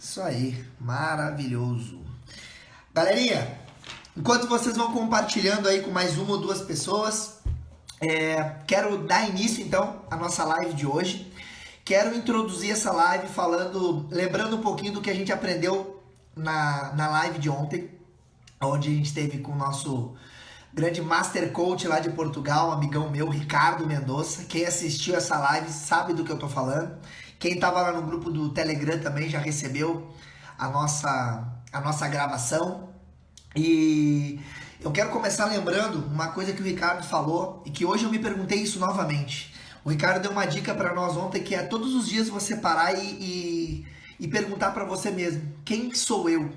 Isso aí, maravilhoso. Galerinha, enquanto vocês vão compartilhando aí com mais uma ou duas pessoas, quero dar início então à nossa live de hoje. Quero introduzir essa live lembrando um pouquinho do que a gente aprendeu na live de ontem, onde a gente esteve com o nosso grande Master Coach lá de Portugal, um amigão meu, Ricardo Mendonça. Quem assistiu essa live sabe do que eu tô falando. Quem estava lá no grupo do Telegram também já recebeu a nossa gravação. E eu quero começar lembrando uma coisa que o Ricardo falou e que hoje eu me perguntei isso novamente. O Ricardo deu uma dica para nós ontem que é todos os dias você parar e perguntar para você mesmo, quem sou eu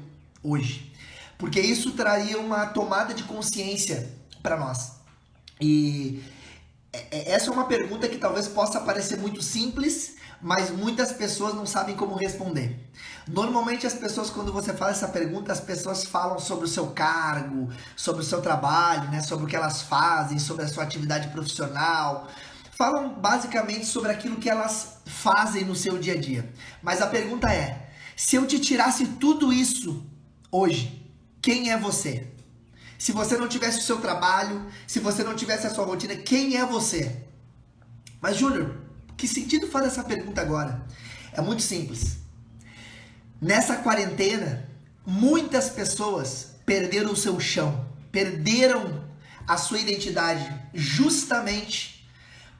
hoje? Porque isso traria uma tomada de consciência para nós. E essa é uma pergunta que talvez possa parecer muito simples, mas muitas pessoas não sabem como responder. Normalmente as pessoas, quando você faz essa pergunta, as pessoas falam sobre o seu cargo, sobre o seu trabalho, né, sobre o que elas fazem, sobre a sua atividade profissional. Falam basicamente sobre aquilo que elas fazem no seu dia a dia. Mas a pergunta é, se eu te tirasse tudo isso hoje, quem é você? Se você não tivesse o seu trabalho, se você não tivesse a sua rotina, quem é você? Mas Júnior, que sentido faz essa pergunta agora? É muito simples. Nessa quarentena, muitas pessoas perderam o seu chão, perderam a sua identidade justamente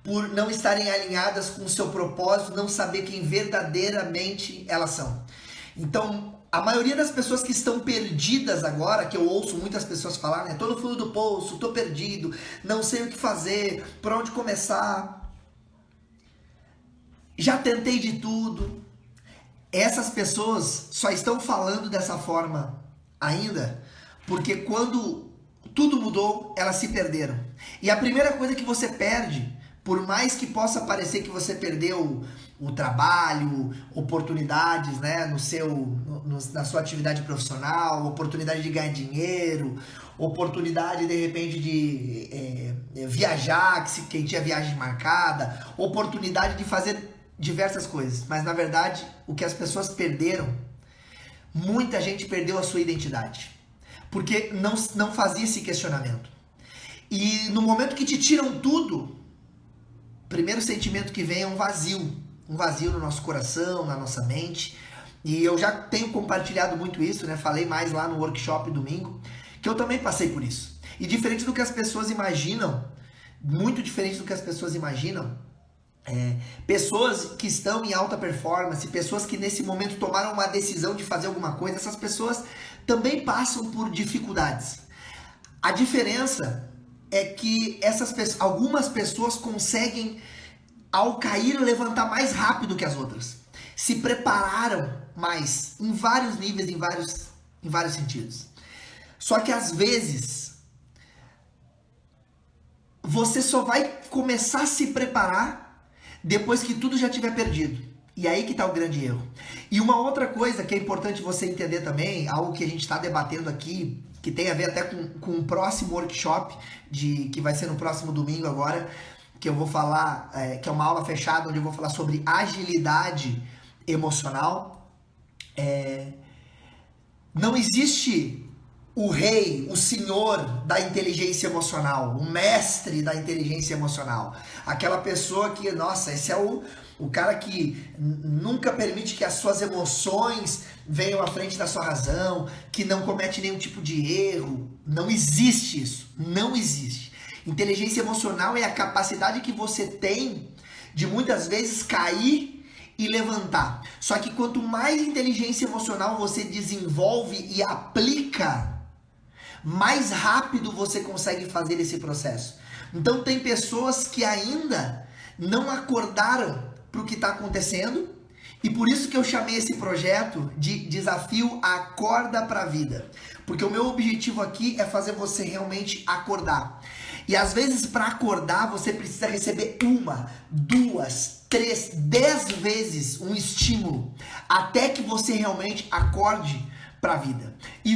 por não estarem alinhadas com o seu propósito, não saber quem verdadeiramente elas são. Então, a maioria das pessoas que estão perdidas agora, que eu ouço muitas pessoas falar, né? Tô no fundo do poço, tô perdido, não sei o que fazer, por onde começar. Já tentei de tudo. Essas pessoas só estão falando dessa forma ainda porque quando tudo mudou, elas se perderam. E a primeira coisa que você perde, por mais que possa parecer que você perdeu o trabalho, oportunidades, né, na sua atividade profissional, oportunidade de ganhar dinheiro, oportunidade de repente de viajar, quem tinha viagem marcada, oportunidade de fazer diversas coisas, mas na verdade o que as pessoas perderam, muita gente perdeu a sua identidade, porque não fazia esse questionamento. E no momento que te tiram tudo, o primeiro sentimento que vem é um vazio no nosso coração, na nossa mente. E eu já tenho compartilhado muito isso, né? Falei mais lá no workshop domingo, que eu também passei por isso. E diferente do que as pessoas imaginam, muito diferente do que as pessoas imaginam, pessoas que estão em alta performance, pessoas que nesse momento tomaram uma decisão de fazer alguma coisa, essas pessoas também passam por dificuldades. A diferença é que algumas pessoas conseguem, ao cair, levantar mais rápido que as outras. Se prepararam mais, em vários níveis, em vários sentidos. Só que às vezes, você só vai começar a se preparar depois que tudo já tiver perdido. E aí que está o grande erro. E uma outra coisa que é importante você entender também, algo que a gente está debatendo aqui, que tem a ver até com o próximo workshop, que vai ser no próximo domingo agora, que eu vou falar, que é uma aula fechada, onde eu vou falar sobre agilidade emocional. Não existe o rei, o senhor da inteligência emocional, o mestre da inteligência emocional. Aquela pessoa que, nossa, esse é o cara que nunca permite que as suas emoções venham à frente da sua razão, que não comete nenhum tipo de erro. Não existe isso, não existe. Inteligência emocional é a capacidade que você tem de muitas vezes cair e levantar. Só que quanto mais inteligência emocional você desenvolve e aplica, mais rápido você consegue fazer esse processo. Então tem pessoas que ainda não acordaram para o que está acontecendo, e por isso que eu chamei esse projeto de Desafio Acorda para a Vida. Porque o meu objetivo aqui é fazer você realmente acordar. E às vezes para acordar você precisa receber 1, 2, 3, 10 vezes um estímulo, até que você realmente acorde para a vida. E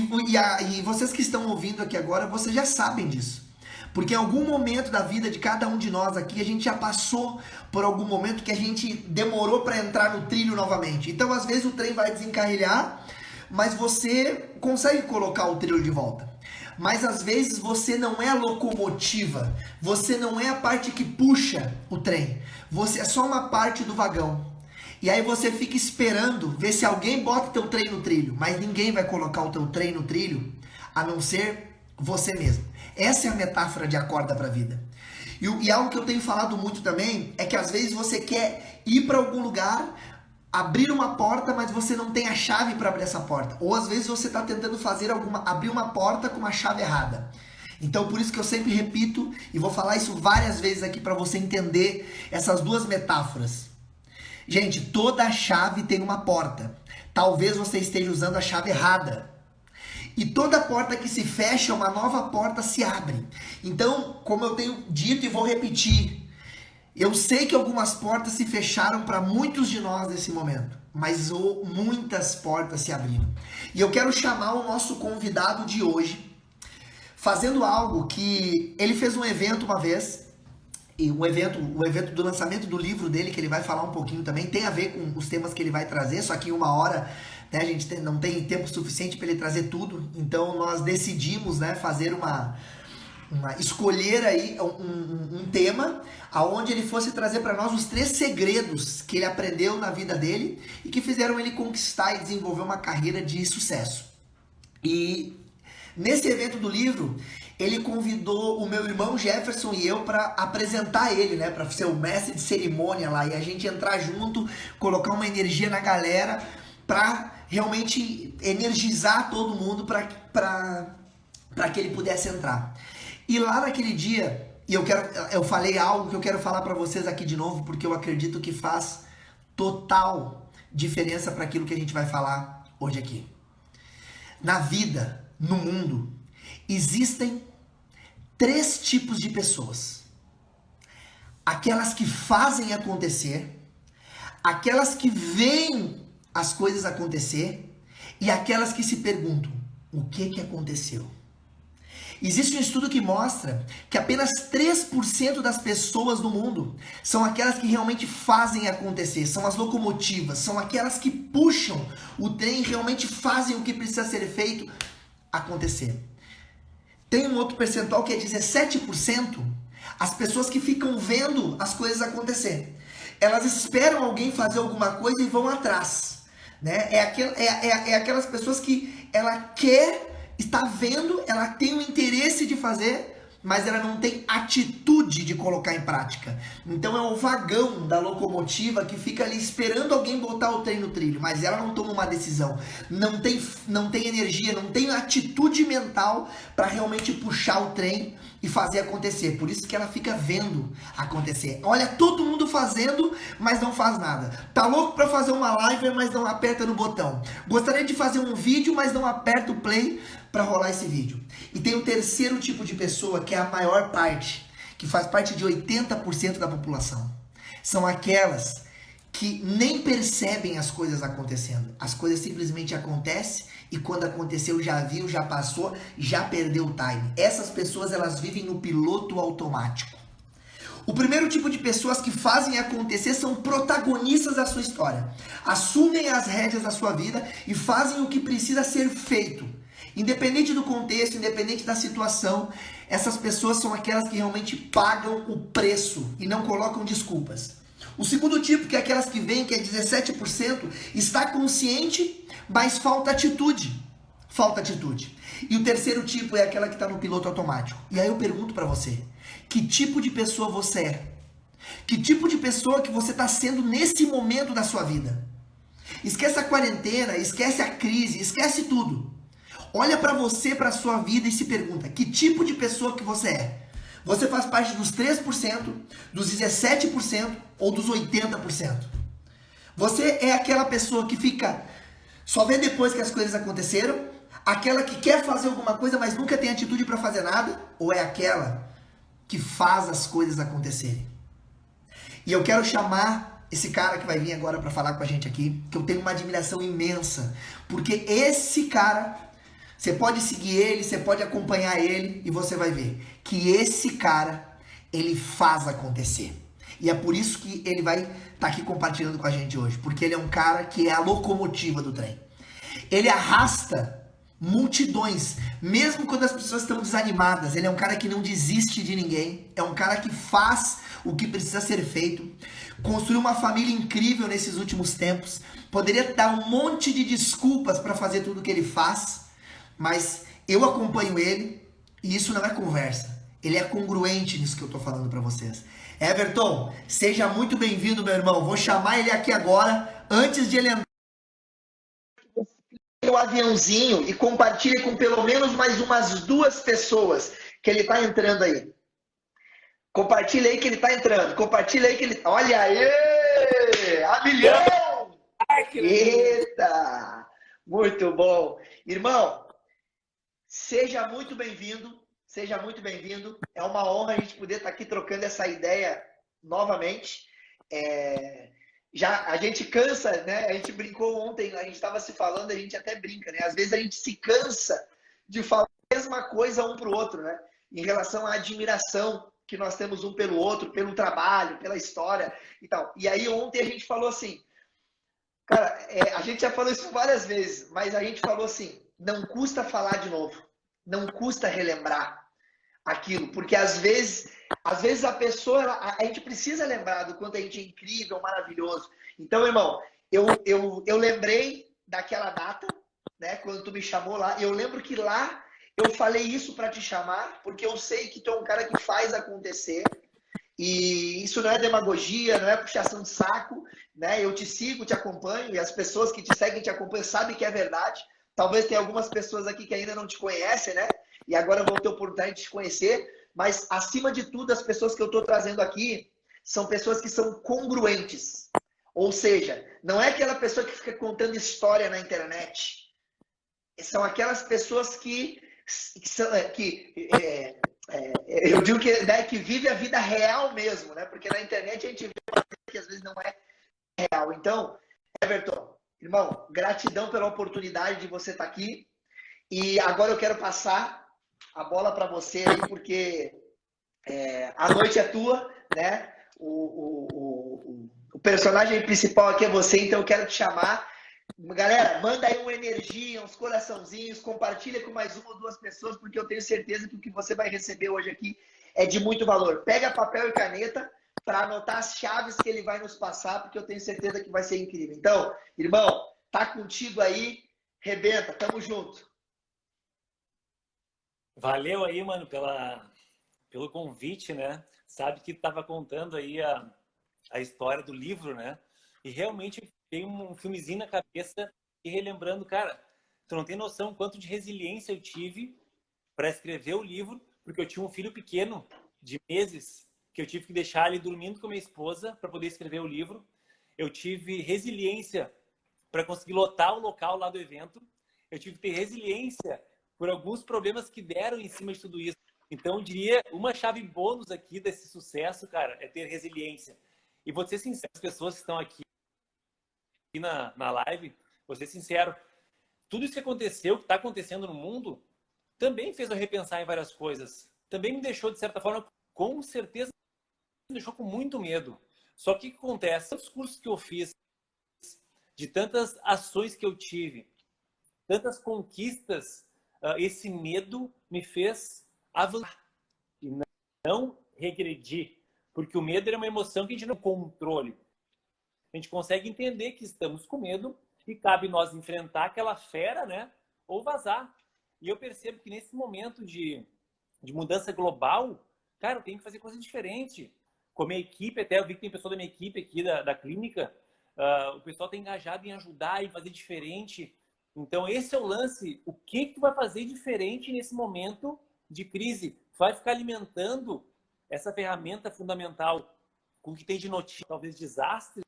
vocês que estão ouvindo aqui agora, vocês já sabem disso. Porque em algum momento da vida de cada um de nós aqui, a gente já passou por algum momento que a gente demorou para entrar no trilho novamente. Então, às vezes o trem vai desencararilhar, mas você consegue colocar o trilho de volta. Mas às vezes você não é a locomotiva, você não é a parte que puxa o trem, você é só uma parte do vagão. E aí você fica esperando ver se alguém bota teu trem no trilho, mas ninguém vai colocar o teu trem no trilho, a não ser você mesmo. Essa é a metáfora de acorda para a vida. E algo que eu tenho falado muito também é que às vezes você quer ir para algum lugar, abrir uma porta, mas você não tem a chave para abrir essa porta. Ou às vezes você está tentando abrir uma porta com uma chave errada. Então por isso que eu sempre repito e vou falar isso várias vezes aqui para você entender essas duas metáforas. Gente, toda chave tem uma porta. Talvez você esteja usando a chave errada. E toda porta que se fecha, uma nova porta se abre. Então, como eu tenho dito e vou repetir, eu sei que algumas portas se fecharam para muitos de nós nesse momento, mas muitas portas se abriram. E eu quero chamar o nosso convidado de hoje, fazendo algo que ele fez um evento uma vez, e o evento do lançamento do livro dele, que ele vai falar um pouquinho também, tem a ver com os temas que ele vai trazer, só que em uma hora, né, a gente não tem tempo suficiente para ele trazer tudo, então nós decidimos, né, fazer escolher aí um tema aonde ele fosse trazer para nós os 3 segredos que ele aprendeu na vida dele e que fizeram ele conquistar e desenvolver uma carreira de sucesso. E nesse evento do livro, ele convidou o meu irmão Jefferson e eu para apresentar ele, né, para ser o mestre de cerimônia lá e a gente entrar junto, colocar uma energia na galera para realmente energizar todo mundo para que ele pudesse entrar. E lá naquele dia, eu falei algo que eu quero falar para vocês aqui de novo, porque eu acredito que faz total diferença para aquilo que a gente vai falar hoje aqui. Na vida, no mundo, existem 3 tipos de pessoas. Aquelas que fazem acontecer, aquelas que veem as coisas acontecer e aquelas que se perguntam, o que aconteceu? Existe um estudo que mostra que apenas 3% das pessoas do mundo são aquelas que realmente fazem acontecer, são as locomotivas, são aquelas que puxam o trem e realmente fazem o que precisa ser feito acontecer. Tem um outro percentual que é 17%, as pessoas que ficam vendo as coisas acontecer. Elas esperam alguém fazer alguma coisa e vão atrás, né? É aquelas pessoas que ela quer, está vendo, ela tem o interesse de fazer, mas ela não tem atitude de colocar em prática. Então é o vagão da locomotiva que fica ali esperando alguém botar o trem no trilho, mas ela não toma uma decisão, não tem energia, não tem atitude mental para realmente puxar o trem e fazer acontecer. Por isso que ela fica vendo acontecer. Olha todo mundo fazendo, mas não faz nada. Tá louco para fazer uma live, mas não aperta no botão. Gostaria de fazer um vídeo, mas não aperta o play para rolar esse vídeo. E tem o terceiro tipo de pessoa, que é a maior parte, que faz parte de 80% da população. São aquelas que nem percebem as coisas acontecendo. As coisas simplesmente acontecem e quando aconteceu já viu, já passou, já perdeu o time. Essas pessoas, elas vivem no piloto automático. O primeiro tipo de pessoas que fazem acontecer são protagonistas da sua história. Assumem as rédeas da sua vida e fazem o que precisa ser feito. Independente do contexto, independente da situação, essas pessoas são aquelas que realmente pagam o preço e não colocam desculpas. O segundo tipo, que é aquelas que vêm, que é 17%, está consciente, mas falta atitude. Falta atitude. E o terceiro tipo é aquela que está no piloto automático. E aí eu pergunto para você, que tipo de pessoa você é? Que tipo de pessoa que você está sendo nesse momento da sua vida? Esquece a quarentena, esquece a crise, esquece tudo. Olha para você, para a sua vida e se pergunta, que tipo de pessoa que você é? Você faz parte dos 3%, dos 17% ou dos 80%? Você é aquela pessoa que fica só vê depois que as coisas aconteceram? Aquela que quer fazer alguma coisa, mas nunca tem atitude para fazer nada? Ou é aquela que faz as coisas acontecerem? E eu quero chamar esse cara que vai vir agora para falar com a gente aqui, que eu tenho uma admiração imensa, porque esse cara Você pode seguir ele, você pode acompanhar ele e você vai ver que esse cara, ele faz acontecer. E é por isso que ele vai estar aqui compartilhando com a gente hoje, porque ele é um cara que é a locomotiva do trem. Ele arrasta multidões, mesmo quando as pessoas estão desanimadas. Ele é um cara que não desiste de ninguém, é um cara que faz o que precisa ser feito. Construiu uma família incrível nesses últimos tempos. Poderia dar um monte de desculpas para fazer tudo o que ele faz, mas eu acompanho ele e isso não é conversa. Ele é congruente nisso que eu tô falando para vocês. Everton, seja muito bem-vindo, meu irmão. Vou chamar ele aqui agora, antes de ele entrar no aviãozinho e compartilhe com pelo menos mais umas 2 pessoas que ele tá entrando aí. Compartilha aí que ele tá entrando. Compartilha aí que ele... Olha aí! A milhão! Eita! Muito bom. Irmão, seja muito bem-vindo. Seja muito bem-vindo. É uma honra a gente poder estar aqui trocando essa ideia novamente. Já a gente cansa, né? A gente brincou ontem, a gente estava se falando, a gente até brinca, né? Às vezes a gente se cansa de falar a mesma coisa um para o outro, né? Em relação à admiração que nós temos um pelo outro, pelo trabalho, pela história e tal. E aí ontem a gente falou assim, cara, a gente já falou isso várias vezes, mas a gente falou assim, não custa falar de novo, não custa relembrar aquilo, porque às vezes a pessoa, a gente precisa lembrar do quanto a gente é incrível, maravilhoso. Então, irmão, eu lembrei daquela data, né, quando tu me chamou lá, eu lembro que lá eu falei isso para te chamar, porque eu sei que tu é um cara que faz acontecer, e isso não é demagogia, não é puxação de saco, né? Eu te sigo, te acompanho, e as pessoas que te seguem, te acompanham, sabem que é verdade. Talvez tenha algumas pessoas aqui que ainda não te conhecem, né? E agora vão ter oportunidade de te conhecer. Mas, acima de tudo, as pessoas que eu estou trazendo aqui são pessoas que são congruentes. Ou seja, não é aquela pessoa que fica contando história na internet. São aquelas pessoas eu digo que, né, que vive a vida real mesmo, né? Porque na internet a gente vê uma coisa que às vezes não é real. Então, Everton, irmão, gratidão pela oportunidade de você estar aqui. E agora eu quero passar a bola para você aí, porque a noite é tua, né? O personagem principal aqui é você, então eu quero te chamar. Galera, manda aí uma energia, uns coraçãozinhos, compartilha com mais 1 ou 2 pessoas, porque eu tenho certeza que o que você vai receber hoje aqui é de muito valor. Pega papel e caneta para anotar as chaves que ele vai nos passar, porque eu tenho certeza que vai ser incrível. Então, irmão, tá contigo aí, rebenta, tamo junto. Valeu aí, mano, pelo convite, né? Sabe que tava contando aí a história do livro, né? E realmente tem um filmezinho na cabeça e relembrando, cara, tu não tem noção quanto de resiliência eu tive para escrever o livro, porque eu tinha um filho pequeno de meses que eu tive que deixar ele dormindo com a minha esposa para poder escrever o livro. Eu tive resiliência para conseguir lotar o local lá do evento. Eu tive que ter resiliência por alguns problemas que deram em cima de tudo isso. Então, eu diria, uma chave bônus aqui desse sucesso, cara, é ter resiliência. E vou ser sincero, as pessoas que estão aqui na live, vou ser sincero, tudo isso que aconteceu, que está acontecendo no mundo, também fez eu repensar em várias coisas. Também me deixou, de certa forma, com certeza, me deixou com muito medo. Só que o que acontece? Tantos cursos que eu fiz, de tantas ações que eu tive, tantas conquistas, esse medo me fez avançar e não regredir. Porque o medo é uma emoção que a gente não tem controle. A gente consegue entender que estamos com medo e cabe nós enfrentar aquela fera, né? Ou vazar. E eu percebo que nesse momento de mudança global, cara, eu tenho que fazer coisa diferente. Com a minha equipe, até eu vi que tem pessoa da minha equipe aqui da clínica, o pessoal está engajado em ajudar e fazer diferente. Então, esse é o lance. O que tu vai fazer diferente nesse momento de crise? Tu vai ficar alimentando essa ferramenta fundamental com o que tem de notícia, talvez desastres,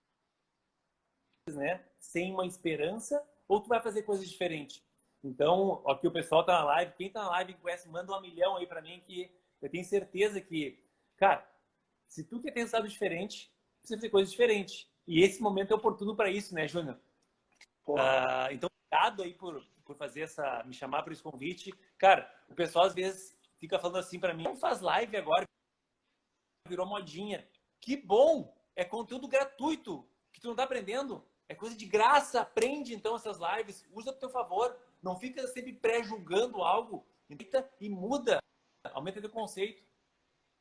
né? Sem uma esperança, ou tu vai fazer coisas diferentes? Então, aqui o pessoal tá na live, quem tá na live conhece, manda 1 milhão aí para mim, que eu tenho certeza que, cara, se tu quer pensar diferente, precisa fazer coisas diferentes. E esse momento é oportuno para isso, né, Júnior? Então, obrigado aí por por me chamar para esse convite. Cara, o pessoal às vezes fica falando assim para mim, faz live agora, virou modinha. Que bom! É conteúdo gratuito que tu não tá aprendendo. É coisa de graça. Aprende então essas lives, usa pro teu favor. Não fica sempre pré-julgando algo. E muda, aumenta teu conceito.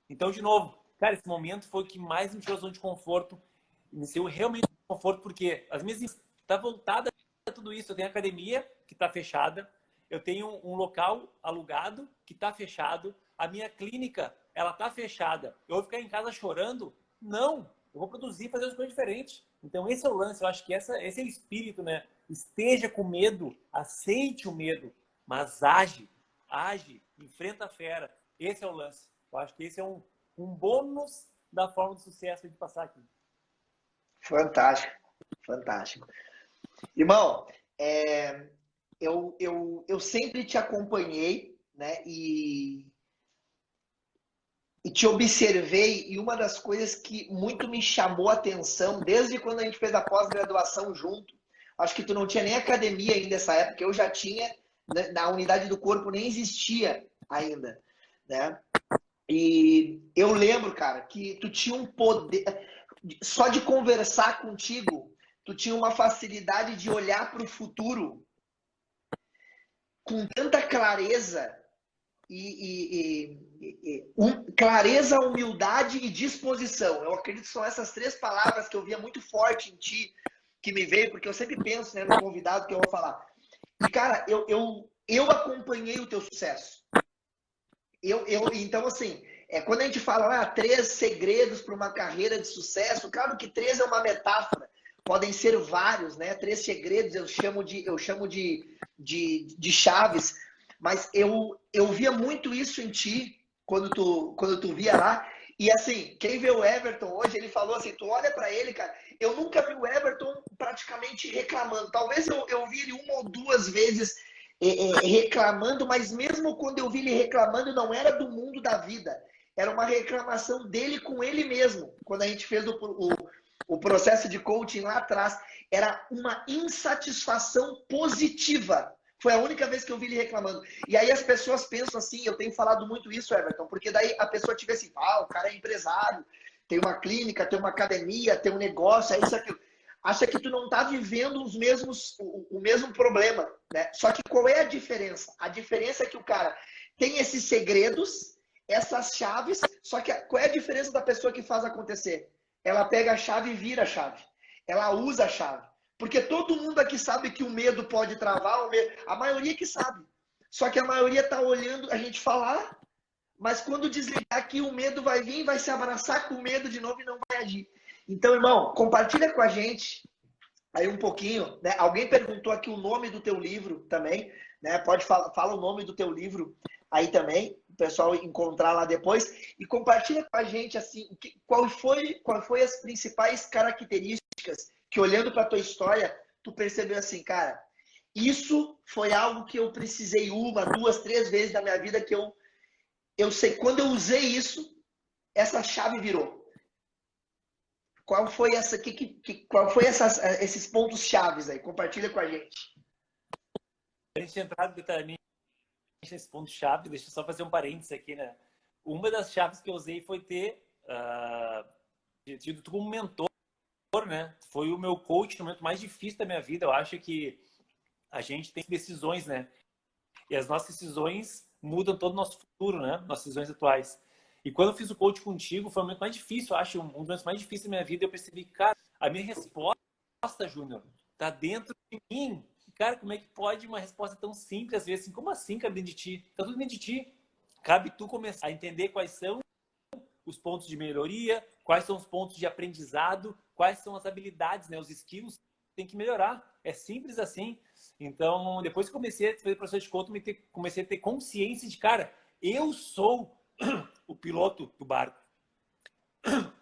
Então, de novo, cara, esse momento foi o que mais me tirou zona de conforto. Me deu realmente conforto, porque as minhas tá voltada a tudo isso. Eu tenho academia que está fechada, eu tenho um local alugado que está fechado, a minha clínica ela está fechada. Eu vou ficar em casa chorando? Não, eu vou produzir, fazer as coisas diferentes. Então esse é o lance. Eu acho que esse é o espírito, né? Esteja com medo, aceite o medo, mas age, enfrenta a fera. Esse é o lance. Eu acho que esse é um bônus da forma de sucesso de passar aqui. Fantástico, fantástico. Irmão, eu sempre te acompanhei, né? E te observei, e uma das coisas que muito me chamou a atenção, desde quando a gente fez a pós-graduação junto, acho que tu não tinha nem academia ainda nessa época, eu já tinha, né, na unidade do corpo nem existia ainda, né? E eu lembro, cara, que tu tinha um poder, só de conversar contigo, tu tinha uma facilidade de olhar para o futuro com tanta clareza clareza, humildade e disposição. Eu acredito que são essas três palavras que eu via muito forte em ti, que me veio, porque eu sempre penso, né, no convidado que eu vou falar. E, cara, eu acompanhei o teu sucesso. Então, assim, quando a gente fala 3 segredos para uma carreira de sucesso, claro que 3 é uma metáfora, podem ser vários, né? 3 segredos eu chamo de chaves, mas eu via muito isso em ti quando tu via lá. E assim, quem vê o Everton hoje, ele falou assim, tu olha para ele, cara, eu nunca vi o Everton praticamente reclamando. Talvez eu vi ele 1 ou 2 vezes reclamando, mas mesmo quando eu vi ele reclamando, não era do mundo da vida. Era uma reclamação dele com ele mesmo. Quando a gente fez o processo de coaching lá atrás, era uma insatisfação positiva. Foi a única vez que eu vi ele reclamando. E aí as pessoas pensam assim, eu tenho falado muito isso, Everton, porque daí a pessoa tiver assim, o cara é empresário, tem uma clínica, tem uma academia, tem um negócio, é isso, aquilo. Acha que tu não tá vivendo o mesmo problema, né? Só que qual é a diferença? A diferença é que o cara tem esses segredos, essas chaves, só que qual é a diferença da pessoa que faz acontecer? Ela pega a chave e vira a chave. Ela usa a chave. Porque todo mundo aqui sabe que o medo pode travar, a maioria que sabe. Só que a maioria tá olhando a gente falar, mas quando desligar aqui, o medo vai vir, vai se abraçar com o medo de novo e não vai agir. Então, irmão, compartilha com a gente aí um pouquinho, né? Alguém perguntou aqui o nome do teu livro também, né? Pode fala o nome do teu livro aí também, o pessoal encontrar lá depois e compartilha com a gente assim, qual foi as principais características que olhando para tua história, tu percebeu assim, cara, isso foi algo que eu precisei 1, 2, 3 vezes na minha vida que eu sei quando eu usei isso, essa chave virou. Qual foi esses pontos chaves aí? Compartilha com a gente. A gente entrar detalhadamente nesse ponto chave, deixa eu só fazer um parênteses aqui, né? Uma das chaves que eu usei foi ter tido tu como mentor, né? Foi o meu coach no momento mais difícil da minha vida. Eu acho que a gente tem decisões, né? E as nossas decisões mudam todo o nosso futuro, né? Nossas decisões atuais. E quando eu fiz o coach contigo, foi o momento mais difícil, eu acho, um dos momentos mais difíceis da minha vida. Eu percebi, cara, a minha resposta, Júnior, tá dentro de mim. Cara, como é que pode uma resposta tão simples, às vezes, assim, como assim cabe dentro de ti? Tá tudo dentro de ti. Cabe tu começar a entender quais são os pontos de melhoria, quais são os pontos de aprendizado, quais são as habilidades, né, os skills que tem que melhorar. É simples assim. Então, depois que comecei a fazer o processo de coaching, comecei a ter consciência de, cara, eu sou o piloto do barco.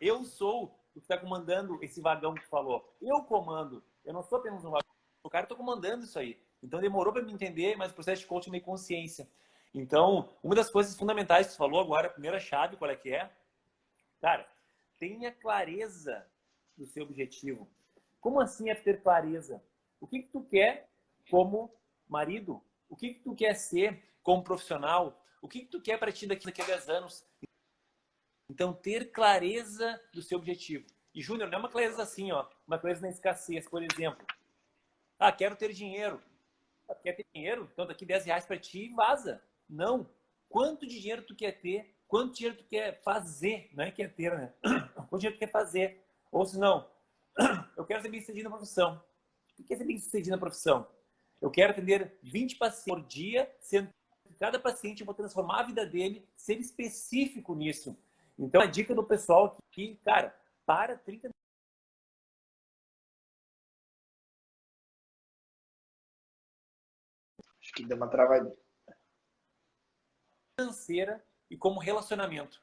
Eu sou o que está comandando esse vagão que tu falou. Eu comando. Eu não sou apenas um vagão. O cara está comandando isso aí. Então demorou para me entender, mas o processo de coaching me deu consciência. Então, uma das coisas fundamentais que tu falou agora, a primeira chave, qual é que é? Cara, tenha clareza do seu objetivo. Como assim é ter clareza? O que tu quer como marido, o que tu quer ser como profissional? O que tu quer para ti daqui a 10 anos? Então, ter clareza do seu objetivo. E, Júnior, não é uma clareza assim, ó, uma clareza na escassez, por exemplo. Ah, quero ter dinheiro. Ah, quer ter dinheiro? Então, daqui 10 reais para ti, vaza. Não. Quanto de dinheiro tu quer ter? Quanto dinheiro tu quer fazer? Não é quer ter, né? Quanto dinheiro tu quer fazer? Ou se não, eu quero ser bem-sucedido na profissão. O que é ser bem-sucedido na profissão? Eu quero atender 20 pacientes por dia, sendo que cada paciente eu vou transformar a vida dele, ser específico nisso. Então, a dica do pessoal aqui, cara, para 30 Acho que deu uma travadinha. financeira e como relacionamento.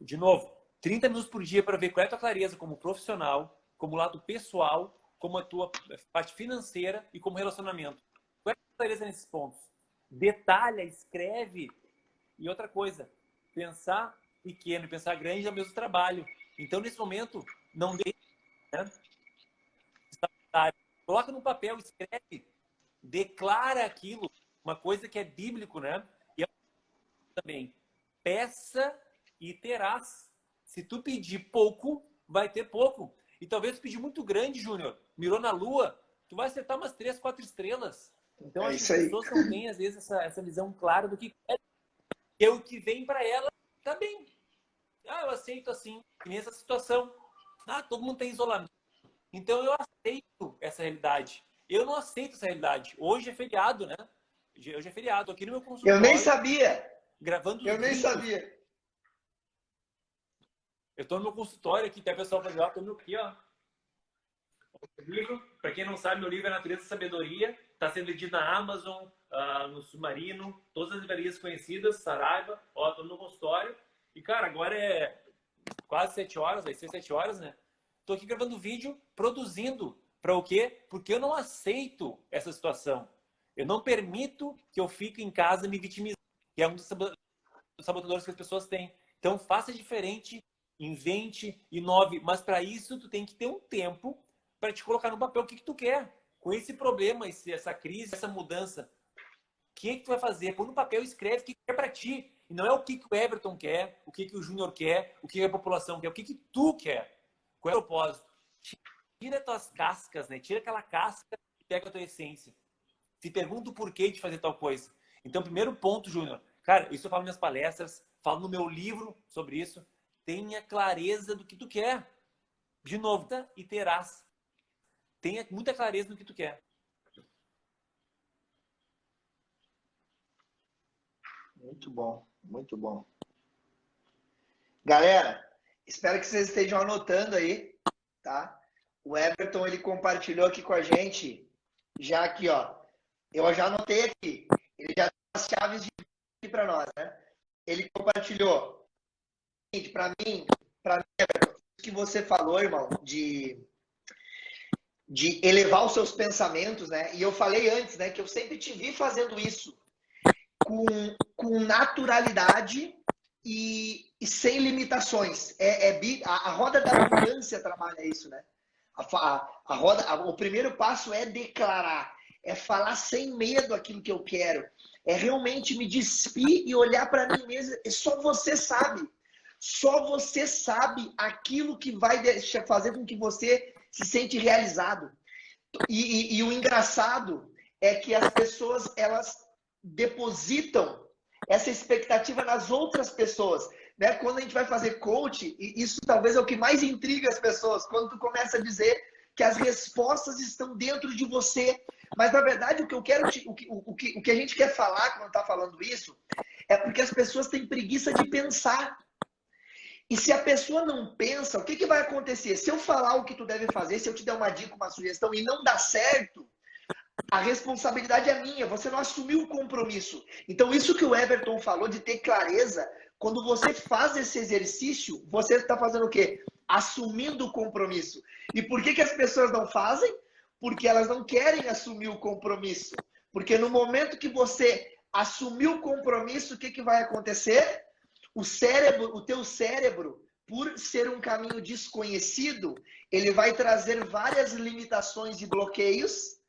De novo, 30 minutos por dia para ver qual é a tua clareza como profissional, como lado pessoal, como a tua parte financeira e como relacionamento. Qual é a tua clareza nesses pontos? Detalha, escreve. E outra coisa, pensar pequeno e pensar grande é o mesmo trabalho. Então, nesse momento, não deixe, né? Coloca no papel, escreve, declara aquilo, uma coisa que é bíblico, né? E também, peça e terás. Se tu pedir pouco, vai ter pouco. E talvez tu pedir muito grande, Júnior, mirou na lua, tu vai acertar umas 3, 4 estrelas. Então, acho que as pessoas não têm, às vezes, essa visão clara do que é o que vem para ela, tá bem. Ah, eu aceito assim, nessa situação. Ah, todo mundo tem isolamento. Então, eu aceito essa realidade. Eu não aceito essa realidade. Hoje é feriado, né? Hoje é feriado. Aqui no meu consultório. Eu nem sabia. Gravando Eu nem sabia. Eu tô no meu consultório aqui, tem a pessoa fazendo, tô no aqui, ó. O livro, para quem não sabe, meu livro é Natureza e Sabedoria. Está sendo vendido na Amazon, no Submarino, todas as livrarias conhecidas, Saraiva. Ó, tô no meu consultório. E, cara, agora é quase 7 horas, vai ser 7 horas, né? Tô aqui gravando vídeo, produzindo. Para o quê? Porque eu não aceito essa situação. Eu não permito que eu fique em casa me vitimizando, que é um dos sabotadores que as pessoas têm. Então, faça diferente, invente, inove. Mas para isso, tu tem que ter um tempo para te colocar no papel o que tu quer. Com esse problema, essa crise, essa mudança, o que tu vai fazer? Põe no papel e escreve o que é para ti. E não é o que o Everton quer, o que o Júnior quer, o que a população quer, o que tu quer. Qual é o propósito? Tira as tuas cascas, né? Tira aquela casca e pega a tua essência. Se pergunta o porquê de fazer tal coisa. Então, primeiro ponto, Júnior. Cara, isso eu falo nas minhas palestras, falo no meu livro sobre isso. Tenha clareza do que tu quer. De novo, e terás. Tenha muita clareza do que tu quer. Muito bom, muito bom. Galera, espero que vocês estejam anotando aí, tá? O Everton, ele compartilhou aqui com a gente, já aqui, ó. Eu já anotei aqui. Ele já deu as chaves de para nós, né? Ele compartilhou. Para mim, Everton, o que você falou, irmão, de elevar os seus pensamentos, né? E eu falei antes, né, que eu sempre te vi fazendo isso com naturalidade e sem limitações. A roda da abundância trabalha isso, né? O primeiro passo é declarar, é falar sem medo aquilo que eu quero, é realmente me despir e olhar para mim mesmo. Só você sabe. Só você sabe aquilo que vai fazer com que você se sente realizado. E o engraçado é que as pessoas, elas depositam essa expectativa nas outras pessoas, né? Quando a gente vai fazer coach, e isso talvez é o que mais intriga as pessoas, quando tu começa a dizer que as respostas estão dentro de você. Mas, na verdade, o que eu quero o que a gente quer falar quando está falando isso é porque as pessoas têm preguiça de pensar. E se a pessoa não pensa, o que vai acontecer? Se eu falar o que tu deve fazer, se eu te der uma dica, uma sugestão e não dá certo, a responsabilidade é minha, você não assumiu o compromisso. Então, isso que o Everton falou de ter clareza, quando você faz esse exercício, você está fazendo o quê? Assumindo o compromisso. E por que as pessoas não fazem? Porque elas não querem assumir o compromisso. Porque no momento que você assumiu o compromisso, o que vai acontecer? O teu cérebro, por ser um caminho desconhecido, ele vai trazer várias limitações e bloqueios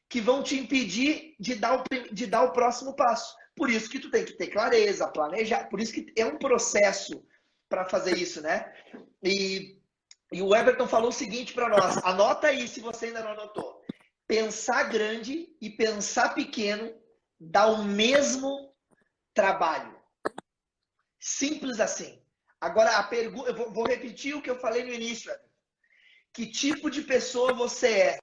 que vão te impedir de dar o próximo passo. Por isso que tu tem que ter clareza, planejar. Por isso que é um processo para fazer isso, né? E o Everton falou o seguinte para nós. Anota aí se você ainda não anotou. Pensar grande e pensar pequeno dá o mesmo trabalho. Simples assim. Agora, a pergunta, eu vou repetir o que eu falei no início, Everton. Que tipo de pessoa você é?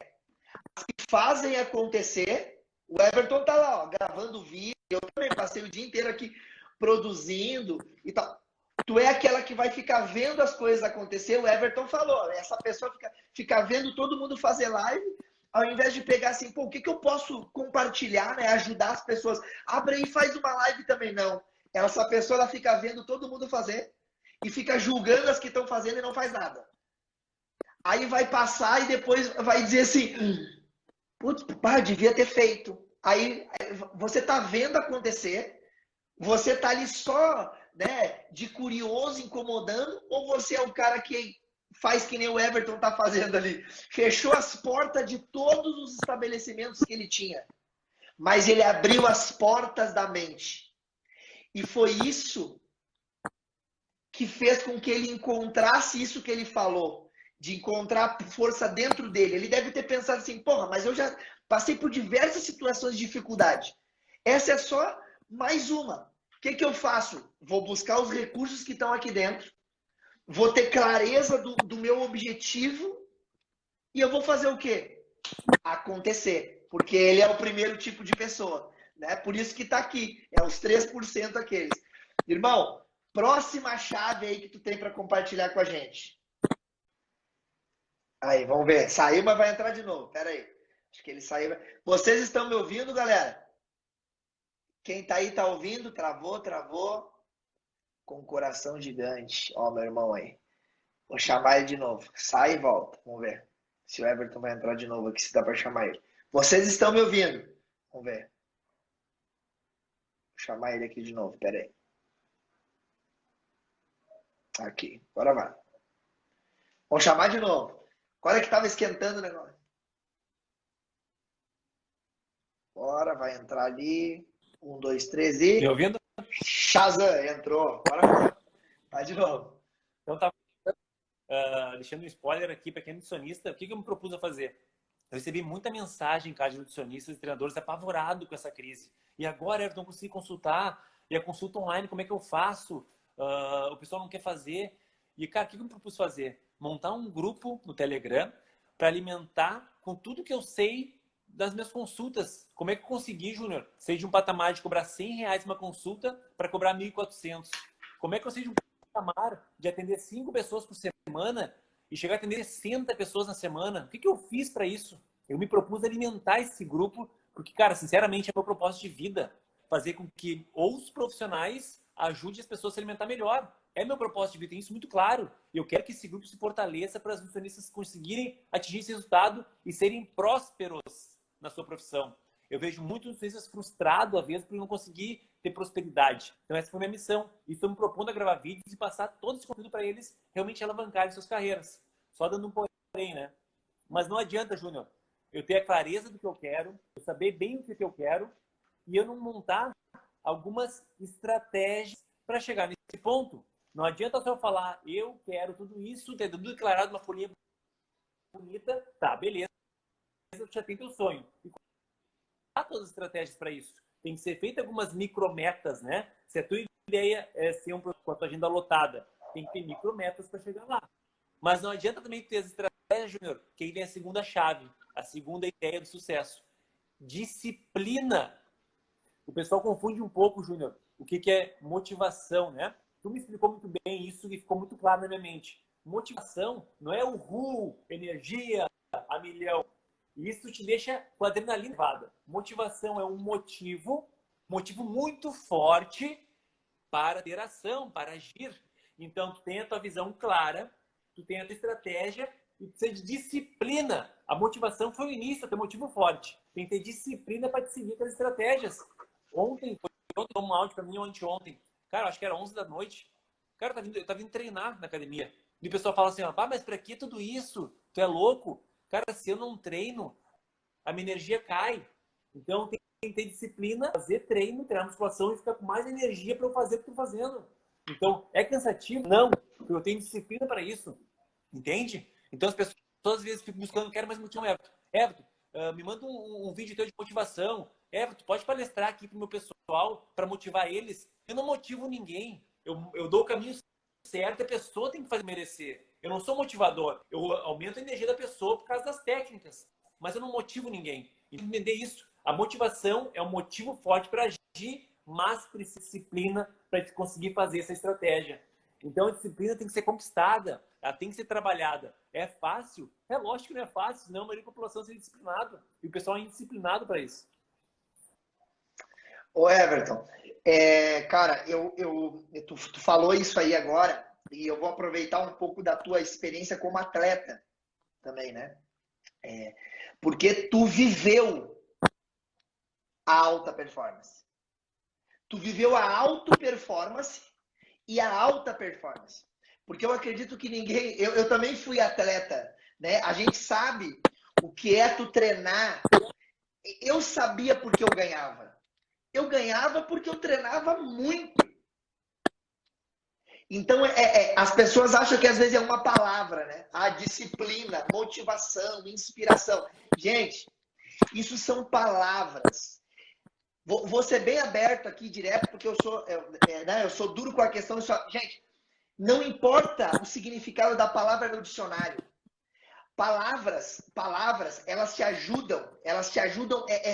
As que fazem acontecer. O Everton tá lá, ó, gravando vídeo. Eu também passei o dia inteiro aqui produzindo e tal. Tu é aquela que vai ficar vendo as coisas acontecer. O Everton falou, essa pessoa fica vendo todo mundo fazer live, ao invés de pegar assim, pô, o que eu posso compartilhar, né? Ajudar as pessoas. Abre aí e faz uma live também. Não. Essa pessoa ela fica vendo todo mundo fazer e fica julgando as que estão fazendo e não faz nada. Aí vai passar e depois vai dizer assim, putz, devia ter feito. Aí você tá vendo acontecer, você tá ali só, né, de curioso, incomodando, ou você é o cara que faz que nem o Everton tá fazendo ali? Fechou as portas de todos os estabelecimentos que ele tinha, mas ele abriu as portas da mente. E foi isso que fez com que ele encontrasse isso que ele falou, de encontrar força dentro dele. Ele deve ter pensado assim, porra, mas eu já passei por diversas situações de dificuldade. Essa é só mais uma. O que eu faço? Vou buscar os recursos que estão aqui dentro, vou ter clareza do meu objetivo e eu vou fazer o quê? Acontecer. Porque ele é o primeiro tipo de pessoa. Né? Por isso que está aqui. É os 3% aqueles. Irmão, próxima chave aí que tu tem para compartilhar com a gente. Aí, vamos ver. Saiu, mas vai entrar de novo. Pera aí. Acho que ele saiu. Vocês estão me ouvindo, galera? Quem tá aí tá ouvindo? Travou, travou. Com coração gigante. Ó, meu irmão aí. Vou chamar ele de novo. Sai e volta. Vamos ver se o Everton vai entrar de novo aqui, se dá para chamar ele. Vocês estão me ouvindo? Vamos ver. Vou chamar ele aqui de novo. Pera aí. Aqui. Agora vai. Vamos chamar de novo. Agora que tava esquentando o negócio. Bora, vai entrar ali. 1, 2, 3 e... Me ouvindo? Shazam, entrou. Bora. Vai de novo. Então tá. Deixando um spoiler aqui para quem é nutricionista, o que eu me propus a fazer? Eu recebi muita mensagem, cara, de nutricionistas e treinadores apavorados com essa crise. E agora eu não consigo consultar, e a consulta online, como é que eu faço? O pessoal não quer fazer. E, cara, o que eu me propus fazer? Montar um grupo no Telegram para alimentar com tudo que eu sei das minhas consultas. Como é que eu consegui, Júnior, sair de um patamar de cobrar R$100 uma consulta para cobrar 1.400? Como é que eu saí de um patamar de atender 5 pessoas por semana e chegar a atender 60 pessoas na semana? O que eu fiz para isso? Eu me propus alimentar esse grupo, porque, cara, sinceramente, é meu propósito de vida. Fazer com que os profissionais ajudem as pessoas a se alimentar melhor. É meu propósito de vida, tem isso muito claro. E eu quero que esse grupo se fortaleça para as nutricionistas conseguirem atingir esse resultado e serem prósperos na sua profissão. Eu vejo muitos nutricionistas frustrados, às vezes, por não conseguir ter prosperidade. Então, essa foi a minha missão. E estou me propondo a gravar vídeos e passar todo esse conteúdo para eles realmente alavancarem suas carreiras. Só dando um porém, né? Mas não adianta, Júnior, eu ter a clareza do que eu quero, eu saber bem o que eu quero e eu não montar algumas estratégias para chegar nesse ponto. Não adianta só falar, eu quero tudo isso, ter tudo declarado numa folhinha bonita, tá, beleza, eu já tenho teu sonho. E há todas as estratégias para isso. Tem que ser feita algumas micrometas, né? Se a tua ideia é ser com a tua agenda lotada, tem que ter micrometas para chegar lá. Mas não adianta também ter as estratégias, Júnior, que aí vem a segunda chave, a segunda ideia do sucesso. Disciplina. O pessoal confunde um pouco, Júnior, o que é motivação, né? Tu me explicou muito bem isso e ficou muito claro na minha mente. Motivação não é energia a milhão. Isso te deixa com a adrenalina elevada. Motivação é um motivo muito forte para ter ação, para agir. Então, tu tem a tua visão clara, tu tem a tua estratégia e precisa de disciplina. A motivação foi o início, o teu motivo forte. Tem que ter disciplina para te seguir com as estratégias. Ontem um áudio para mim, anteontem. Cara, acho que era 11 da noite. Cara, eu tava vindo treinar na academia. E o pessoal fala assim, mas pra que tudo isso? Tu é louco? Cara, se eu não treino, a minha energia cai. Então, tem que ter disciplina, fazer treino, treinar musculação e ficar com mais energia para eu fazer o que eu estou fazendo. Então, é cansativo? Não, porque eu tenho disciplina para isso. Entende? Então, as pessoas às vezes ficam buscando, quero mais motivação, Everton. Everton, me manda um vídeo teu de motivação. Everton, pode palestrar aqui pro meu pessoal para motivar eles. Eu não motivo ninguém. Eu dou o caminho certo, a pessoa tem que fazer merecer. Eu não sou motivador. Eu aumento a energia da pessoa por causa das técnicas. Mas eu não motivo ninguém. Entender isso. A motivação é um motivo forte para agir, mas precisa de disciplina para conseguir fazer essa estratégia. Então, a disciplina tem que ser conquistada, ela tem que ser trabalhada. É fácil? É lógico que não é fácil, senão a maioria da população seria disciplinada. E o pessoal é indisciplinado para isso. Ô Everton, cara, tu falou isso aí agora e eu vou aproveitar um pouco da tua experiência como atleta também, né? Porque tu viveu a alta performance. Tu viveu a auto performance e a alta performance. Porque eu acredito que ninguém... Eu também fui atleta, né? A gente sabe o que é tu treinar. Eu sabia porque eu ganhava. Eu ganhava porque eu treinava muito. Então, as pessoas acham que às vezes é uma palavra, né? A disciplina, motivação, inspiração. Gente, isso são palavras. Vou ser bem aberto aqui direto, porque eu sou duro com a questão. Gente, não importa o significado da palavra no dicionário. Palavras, elas te ajudam,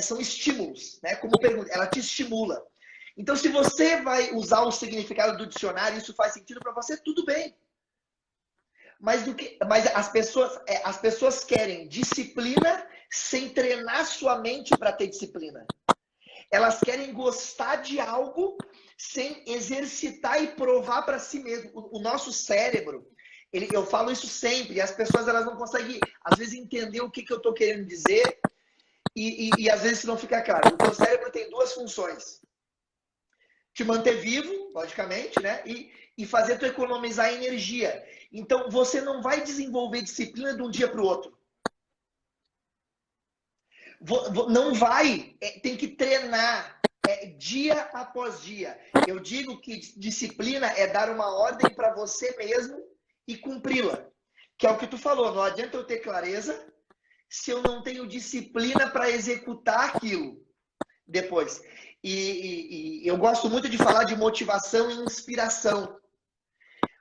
são estímulos, né? Como pergunta, ela te estimula. Então, se você vai usar o significado do dicionário, isso faz sentido para você, tudo bem. Mas as pessoas querem disciplina sem treinar sua mente para ter disciplina. Elas querem gostar de algo sem exercitar e provar para si mesmo. O nosso cérebro, eu falo isso sempre, e as pessoas elas não conseguem, às vezes, entender o que eu estou querendo dizer e às vezes não fica claro. O teu cérebro tem duas funções. Te manter vivo, logicamente, né? E fazer tu economizar energia. Então, você não vai desenvolver disciplina de um dia para o outro. Não vai, tem que treinar dia após dia. Eu digo que disciplina é dar uma ordem para você mesmo e cumpri-la. Que é o que tu falou, não adianta eu ter clareza se eu não tenho disciplina para executar aquilo depois. E eu gosto muito de falar de motivação e inspiração.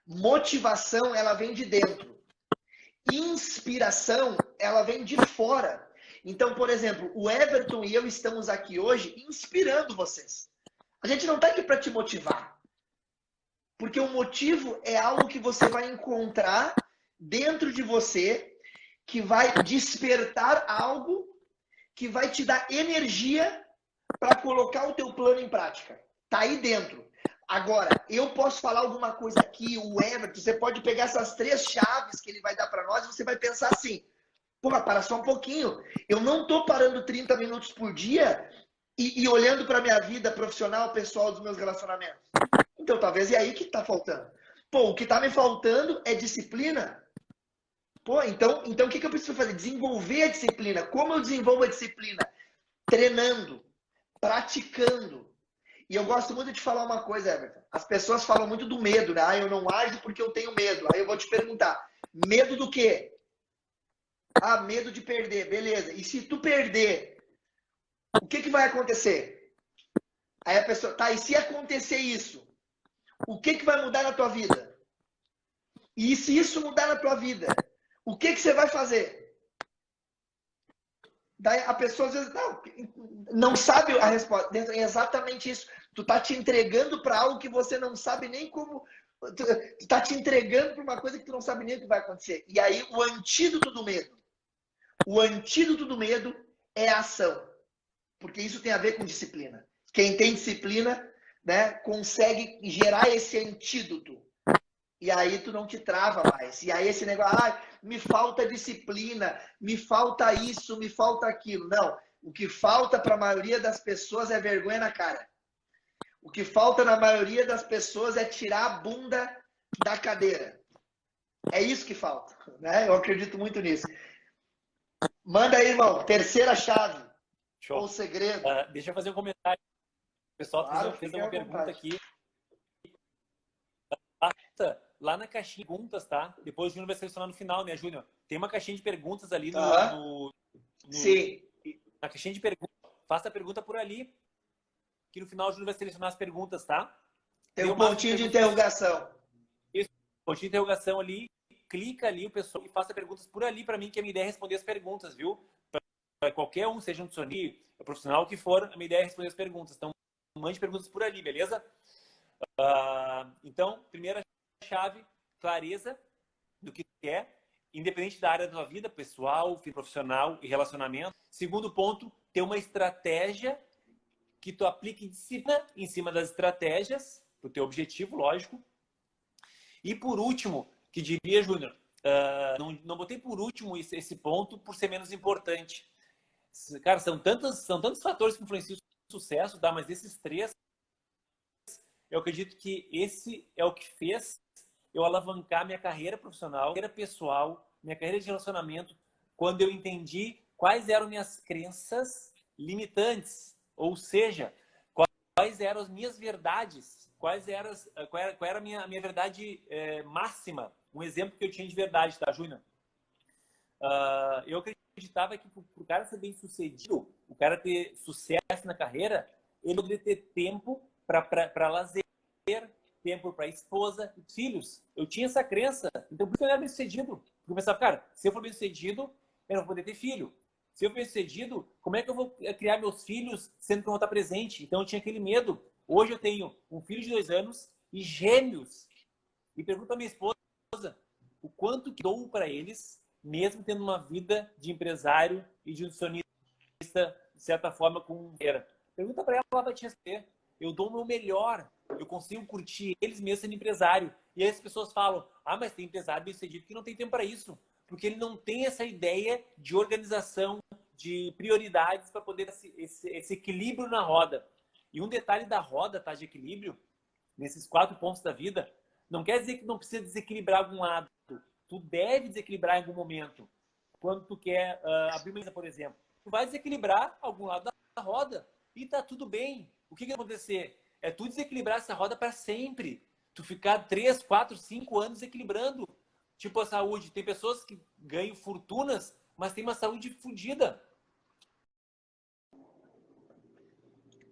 Motivação, ela vem de dentro. Inspiração, ela vem de fora. Então, por exemplo, o Everton e eu estamos aqui hoje inspirando vocês. A gente não está aqui para te motivar. Porque o motivo é algo que você vai encontrar dentro de você, que vai despertar algo que vai te dar energia para colocar o teu plano em prática. Tá aí dentro. Agora, eu posso falar alguma coisa aqui, o Everton, você pode pegar essas 3 chaves que ele vai dar para nós e você vai pensar assim, pô, para só um pouquinho. Eu não estou parando 30 minutos por dia e olhando para a minha vida profissional, pessoal, dos meus relacionamentos. Então, talvez é aí que está faltando. Pô, o que está me faltando é disciplina. Pô, então o que eu preciso fazer? Desenvolver a disciplina. Como eu desenvolvo a disciplina? Treinando, praticando. E eu gosto muito de falar uma coisa, Everton. As pessoas falam muito do medo, né? Ah, eu não ajo porque eu tenho medo. Aí eu vou te perguntar, medo do quê? Ah, medo de perder, beleza. E se tu perder, o que vai acontecer? Aí a pessoa, tá, e se acontecer isso? O que vai mudar na tua vida? E se isso mudar na tua vida, o que você vai fazer? Daí a pessoa às vezes não sabe a resposta. É exatamente isso. Tu tá te entregando para algo que você não sabe nem como... Tu tá te entregando para uma coisa que tu não sabe nem o que vai acontecer. E aí o antídoto do medo. O antídoto do medo é a ação. Porque isso tem a ver com disciplina. Quem tem disciplina, né, consegue gerar esse antídoto. E aí tu não te trava mais. E aí esse negócio, me falta disciplina, me falta isso, me falta aquilo. Não. O que falta para a maioria das pessoas é vergonha na cara. O que falta na maioria das pessoas é tirar a bunda da cadeira. É isso que falta, né? Eu acredito muito nisso. Manda aí, irmão. Terceira chave. Show. Ou segredo. Deixa eu fazer um comentário. O pessoal Claro, fez fique uma à pergunta vontade. aqui. Lá na caixinha de perguntas, tá? Depois o Júnior vai selecionar no final, né, Júnior? Tem uma caixinha de perguntas ali Sim. na caixinha de perguntas. Faça a pergunta por ali, que no final o Júnior vai selecionar as perguntas, tá? Tem Dê um o máximo de pontinho de perguntas interrogação. Isso, pontinho de interrogação ali. Clica ali, o pessoal, e faça perguntas por ali para mim, que a minha ideia é responder as perguntas, viu? Para qualquer um, seja um nutricionista, profissional que for, a minha ideia é responder as perguntas. Então, mande perguntas por ali, beleza? Então, primeira chave, clareza do que tu quer, independente da área da tua vida, pessoal, profissional e relacionamento. Segundo ponto, ter uma estratégia que tu aplique disciplina em cima das estratégias, pro teu objetivo, lógico. E por último, que diria, Júnior, não botei por último esse ponto por ser menos importante. Cara, são tantos fatores que influenciam o sucesso, tá? Mas esses três, eu acredito que esse é o que fez eu alavancar minha carreira profissional, carreira pessoal, minha carreira de relacionamento, quando eu entendi quais eram minhas crenças limitantes, ou seja, quais eram as minhas verdades, qual era a minha verdade máxima. Um exemplo que eu tinha de verdade, tá, Júnior? Eu acreditava que para o cara ser bem sucedido, o cara ter sucesso na carreira, ele poderia ter tempo para lazer, tempo para a esposa e filhos. Eu tinha essa crença, então por isso eu era bem sucedido. Porque eu pensava, cara, se eu for bem sucedido, eu não vou poder ter filho. Se eu for bem sucedido, como é que eu vou criar meus filhos sendo que eu vou estar presente? Então eu tinha aquele medo. Hoje eu tenho um filho de 2 anos e gêmeos. E pergunto à minha esposa o quanto que dou para eles, mesmo tendo uma vida de empresário e de nutricionista, de certa forma, com carreira. Pergunta para ela, ela vai te responder. Eu dou o meu melhor, eu consigo curtir eles mesmo sendo empresário. E aí as pessoas falam, mas tem empresário bem-sucedido que não tem tempo para isso. Porque ele não tem essa ideia de organização, de prioridades para poder esse equilíbrio na roda. E um detalhe da roda, tá, de equilíbrio, nesses 4 pontos da vida, não quer dizer que não precisa desequilibrar algum lado. Tu deve desequilibrar em algum momento. Quando tu quer abrir uma mesa, por exemplo. Tu vai desequilibrar algum lado da roda e tá tudo bem. O que vai acontecer? É tu desequilibrar essa roda para sempre. Tu ficar 3, 4, 5 anos equilibrando. Tipo a saúde. Tem pessoas que ganham fortunas, mas tem uma saúde fodida.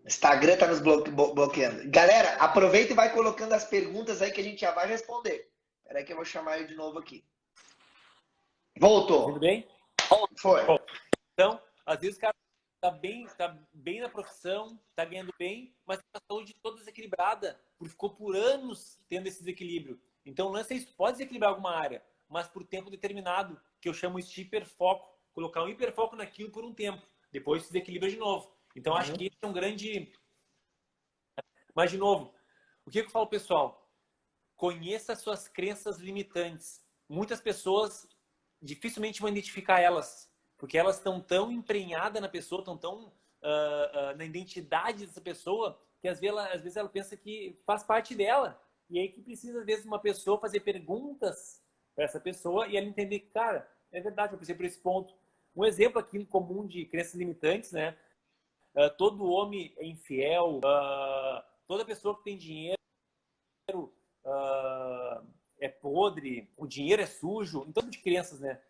Instagram tá nos bloqueando. Galera, aproveita e vai colocando as perguntas aí que a gente já vai responder. Espera aí que eu vou chamar ele de novo aqui. Voltou. Tudo bem? Foi. Bom, então, às vezes o cara tá bem na profissão, tá ganhando bem, mas tem a saúde toda desequilibrada, porque ficou por anos tendo esse desequilíbrio. Então, o lance é isso, pode desequilibrar alguma área, mas por tempo determinado, que eu chamo isso de hiperfoco. Colocar um hiperfoco naquilo por um tempo, depois se desequilibra de novo. Então, acho que esse é um grande... Mas, de novo, o que eu falo, pessoal? Conheça as suas crenças limitantes. Muitas pessoas dificilmente vão identificar elas, porque elas estão tão emprenhadas na pessoa, estão tão na identidade dessa pessoa, que às vezes ela pensa que faz parte dela. E aí que precisa, às vezes, uma pessoa fazer perguntas para essa pessoa e ela entender que, cara, é verdade, eu pensei por esse ponto. Um exemplo aqui comum de crenças limitantes, né? Todo homem é infiel, toda pessoa que tem dinheiro é podre, o dinheiro é sujo, então de crenças, né?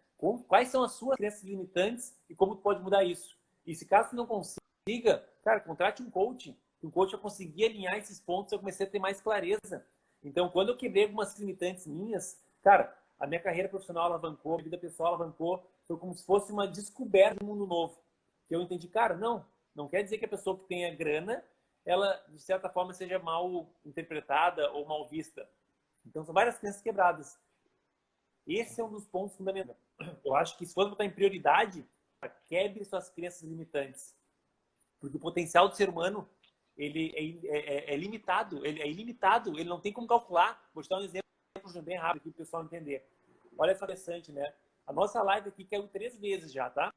Quais são as suas crenças limitantes e como tu pode mudar isso? E se caso tu não consiga, cara, contrate um coach. Um coach vai conseguir alinhar esses pontos, eu comecei a ter mais clareza. Então, quando eu quebrei algumas limitantes minhas, cara, a minha carreira profissional alavancou, a minha vida pessoal alavancou, foi como se fosse uma descoberta de um mundo novo. Que eu entendi, cara, não quer dizer que a pessoa que tenha grana, ela, de certa forma, seja mal interpretada ou mal vista. Então, são várias crenças quebradas. Esse é um dos pontos fundamentais. Eu acho que se for botar em prioridade, quebre suas crenças limitantes. Porque o potencial do ser humano, ele é limitado, ele é ilimitado, ele não tem como calcular. Vou te dar um exemplo bem rápido para o pessoal entender. Olha que interessante, né? A nossa live aqui caiu 3 vezes já, tá?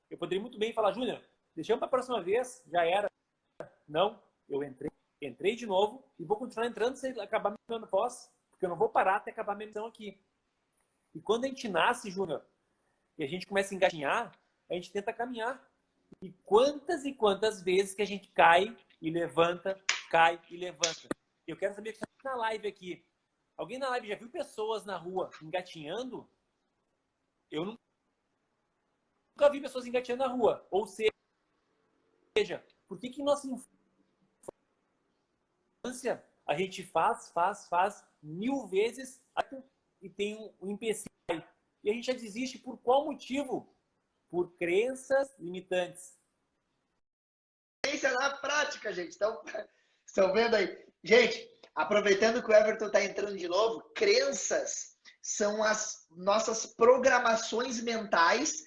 Eu poderia muito bem falar, Júnior, deixamos para a próxima vez, já era. Não, eu entrei de novo e vou continuar entrando sem acabar me dando pós, porque eu não vou parar até acabar a minha missão aqui. E quando a gente nasce, Júnior, e a gente começa a engatinhar, a gente tenta caminhar. E quantas vezes que a gente cai e levanta, cai e levanta. Eu quero saber que na live aqui, alguém na live já viu pessoas na rua engatinhando? Eu nunca vi pessoas engatinhando na rua. Ou seja, por que nossa infância a gente faz 1000 vezes e tem um empecilho? E a gente já desiste por qual motivo? Por crenças limitantes. Na prática, gente. Então, estão vendo aí? Gente, aproveitando que o Everton está entrando de novo, crenças são as nossas programações mentais,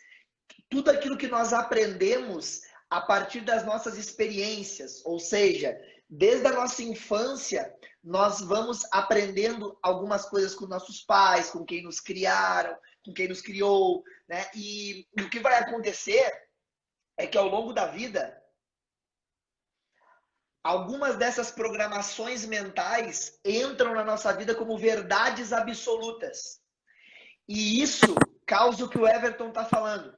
tudo aquilo que nós aprendemos a partir das nossas experiências, ou seja, desde a nossa infância, nós vamos aprendendo algumas coisas com nossos pais, com quem nos criaram, com quem nos criou, né? E o que vai acontecer é que ao longo da vida, algumas dessas programações mentais entram na nossa vida como verdades absolutas. E isso causa o que o Everton está falando.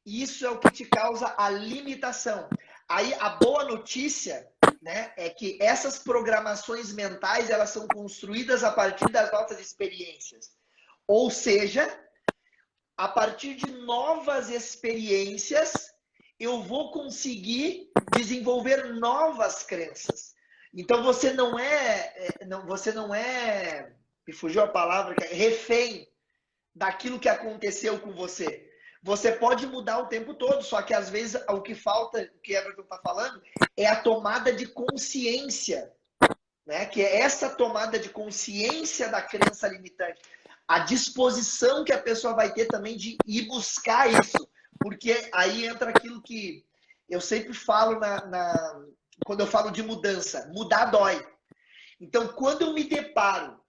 Isso é o que te causa a limitação. Aí a boa notícia, né, é que essas programações mentais, elas são construídas a partir das nossas experiências. Ou seja, a partir de novas experiências, eu vou conseguir desenvolver novas crenças. Então você não é, me fugiu a palavra, refém daquilo que aconteceu com você. Você pode mudar o tempo todo, só que às vezes o que falta, o que Everton está falando, é a tomada de consciência, né? Que é essa tomada de consciência da crença limitante. A disposição que a pessoa vai ter também de ir buscar isso. Porque aí entra aquilo que eu sempre falo quando eu falo de mudança. Mudar dói. Então, quando eu me deparo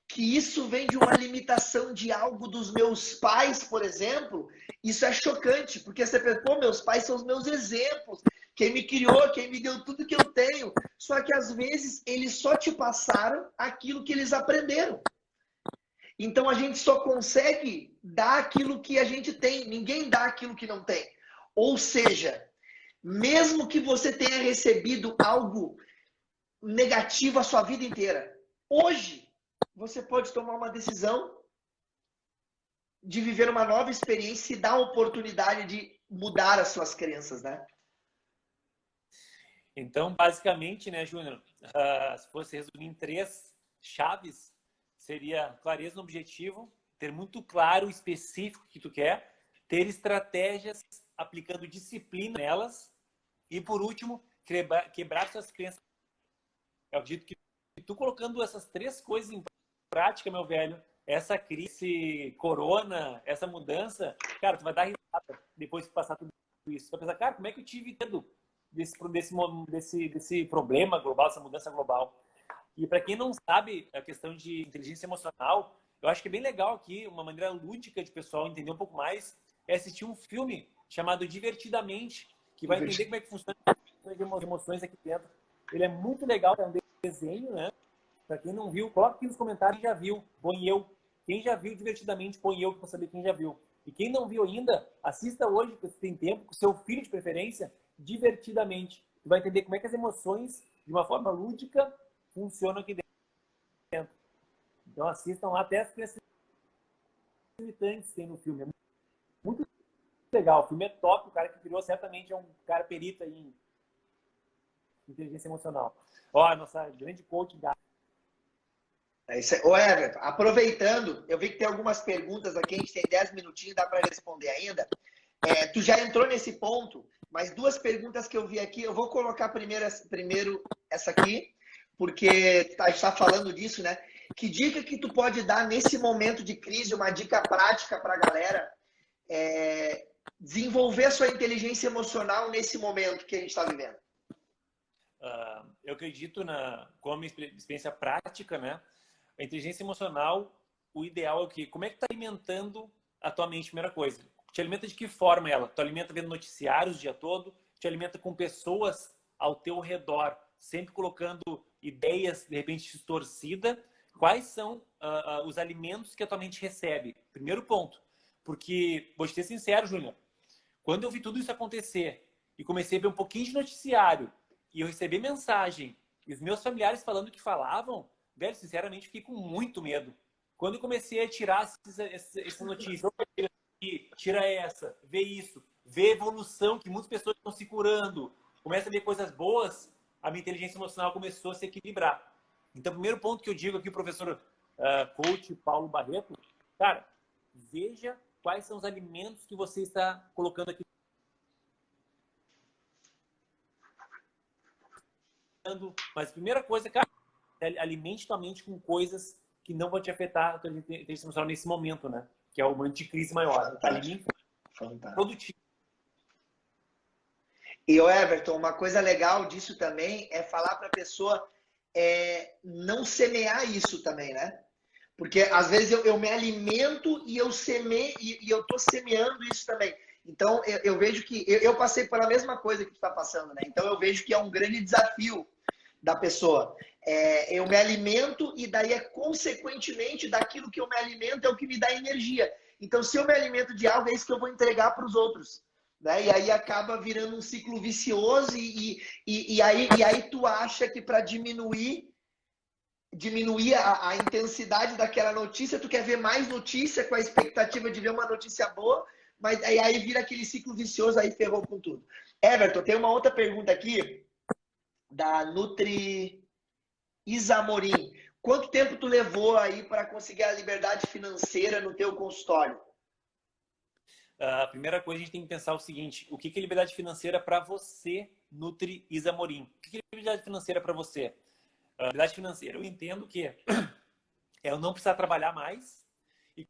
que isso vem de uma limitação de algo dos meus pais, por exemplo, isso é chocante, porque você pensa, pô, meus pais são os meus exemplos, quem me criou, quem me deu tudo que eu tenho. Só que às vezes eles só te passaram aquilo que eles aprenderam. Então a gente só consegue dar aquilo que a gente tem, ninguém dá aquilo que não tem. Ou seja, mesmo que você tenha recebido algo negativo a sua vida inteira, hoje você pode tomar uma decisão de viver uma nova experiência e dar a oportunidade de mudar as suas crenças, né? Então, basicamente, né, Júnior, se fosse resumir em 3 chaves, seria clareza no objetivo, ter muito claro o específico que tu quer, ter estratégias aplicando disciplina nelas e, por último, quebrar suas crenças. Eu acredito que tu colocando essas 3 coisas em prática, meu velho, essa crise, corona, essa mudança, cara, tu vai dar risada depois que passar tudo isso. Tu vai pensar, cara, como é que eu tive medo desse problema global, essa mudança global? E para quem não sabe a questão de inteligência emocional, eu acho que é bem legal aqui, uma maneira lúdica de pessoal entender um pouco mais, é assistir um filme chamado Divertidamente, que vai entender como é que funciona as emoções aqui dentro. Ele é muito legal, é um desenho, né? Para quem não viu, coloca aqui nos comentários quem já viu, põe eu. Quem já viu Divertidamente, põe eu para saber quem já viu. E quem não viu ainda, assista hoje, se tem tempo, com seu filho de preferência, Divertidamente. Você vai entender como é que as emoções, de uma forma lúdica, funcionam aqui dentro. Então assistam lá até as crenças limitantes que tem no filme. É muito legal. O filme é top. O cara que criou certamente é um cara perito aí em inteligência emocional. Ó, nossa grande coach da... É isso aí. Ô, Everton, aproveitando, eu vi que tem algumas perguntas aqui, a gente tem 10 minutinhos, dá para responder ainda. Tu já entrou nesse ponto, mas 2 perguntas que eu vi aqui, eu vou colocar primeiro essa aqui, porque a gente está falando disso, né? Que dica que tu pode dar nesse momento de crise, uma dica prática para a galera desenvolver a sua inteligência emocional nesse momento que a gente está vivendo? Eu acredito como experiência prática, né? A inteligência emocional, o ideal é o quê? Como é que tu está alimentando a tua mente, primeira coisa? Te alimenta de que forma ela? Tu alimenta vendo noticiários o dia todo? Te alimenta com pessoas ao teu redor, sempre colocando ideias, de repente, distorcidas? Quais são os alimentos que a tua mente recebe? Primeiro ponto. Porque, vou te ser sincero, Júnior, Quando eu vi tudo isso acontecer e comecei a ver um pouquinho de noticiário e eu recebi mensagem e os meus familiares falando o que falavam, velho, sinceramente, fiquei com muito medo. Quando eu comecei a tirar essa notícia, tira essa, vê isso, vê evolução, que muitas pessoas estão se curando, começa a ver coisas boas, a minha inteligência emocional começou a se equilibrar. Então, o primeiro ponto que eu digo aqui, o professor coach Paulo Barreto, cara, veja quais são os alimentos que você está colocando aqui. Mas a primeira coisa, cara, alimente tua mente com coisas que não vão te afetar a tua inteligência emocional nesse momento, né? Que é o momento de crise maior. Alimente produtivo. E o Everton, uma coisa legal disso também é falar para a pessoa não semear isso também, né? Porque às vezes eu me alimento e eu semeio e eu tô semeando isso também. Então eu vejo que eu passei pela mesma coisa que tu está passando, né? Então eu vejo que é um grande desafio da pessoa. Eu me alimento e daí consequentemente daquilo que eu me alimento é o que me dá energia. Então se eu me alimento de algo é isso que eu vou entregar para os outros. Né? E aí acaba virando um ciclo vicioso e aí tu acha que para diminuir a intensidade daquela notícia, tu quer ver mais notícia com a expectativa de ver uma notícia boa, mas aí vira aquele ciclo vicioso, aí ferrou com tudo. Everton, tem uma outra pergunta aqui da Nutri Isamorim. Quanto tempo tu levou aí para conseguir a liberdade financeira no teu consultório? A primeira coisa, a gente tem que pensar o seguinte: o que é liberdade financeira para você, Nutri Isamorim? O que é liberdade financeira para você? Liberdade financeira, eu entendo que é eu não precisar trabalhar mais e